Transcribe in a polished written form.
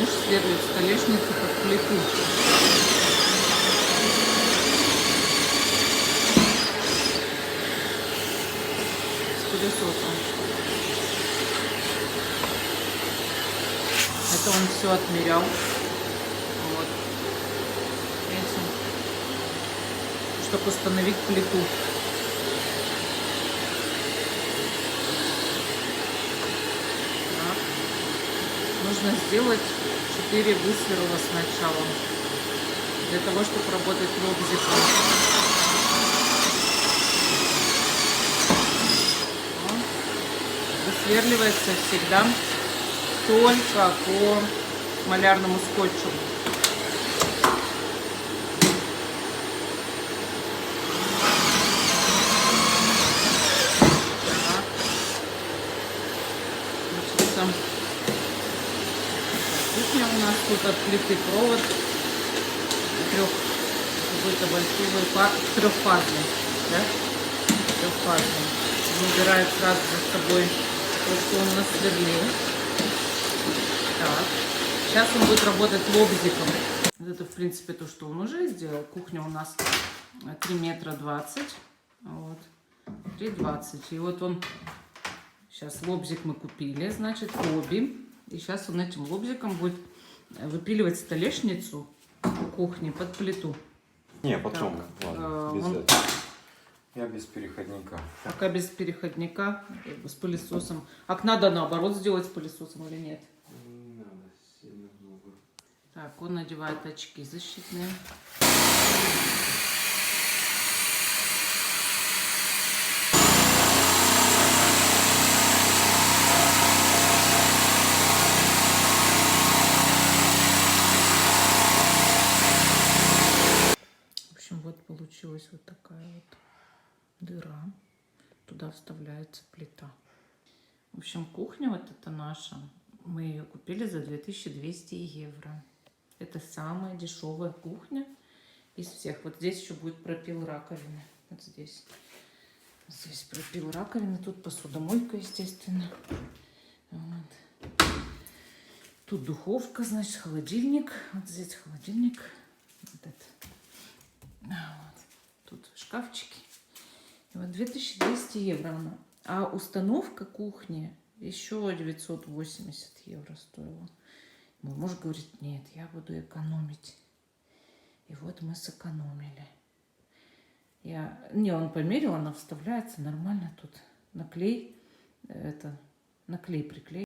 муж сверлит столешницу под плиту. С пылесосом. Это он все отмерял. Вот. Видите? Чтобы установить плиту. Так. Нужно сделать 4 высверла сначала. Для того, чтобы работать лобзиком. Высверливается всегда только по малярному скотчу. Кухня у нас тут от плиты провод какой-то большой трехфазный, да? Трехфазный. Выбирает сразу за собой то, что он нас сверлил. Так. Сейчас он будет работать лобзиком. Вот это, в принципе, то, что он уже сделал. Кухня у нас 3 метра 20. Вот. 3,20. И вот он... Сейчас лобзик мы купили, значит, обе. И сейчас он этим лобзиком будет выпиливать столешницу кухни под плиту. Не, потом. Так, ладно, без он... этого. Я без переходника. Пока без переходника, с пылесосом. А надо наоборот сделать с пылесосом или нет? Не надо сильно много. Так, он надевает очки защитные. В общем, вот получилась вот такая вот дыра. Туда вставляется плита. В общем, кухня вот эта наша. Мы ее купили за 2200 евро. Это самая дешевая кухня из всех. Вот здесь еще будет пропил раковины. Вот здесь. Здесь пропил раковины. Тут посудомойка, естественно. Вот. Тут духовка, значит, холодильник. Вот здесь холодильник. Вот это. Вот. Тут шкафчики. И вот 2200 евро она. А установка кухни еще 980 евро стоила. Мой муж говорит, нет, я буду экономить. И вот мы сэкономили. Он померил, она вставляется нормально тут. На клей, на клей приклеить.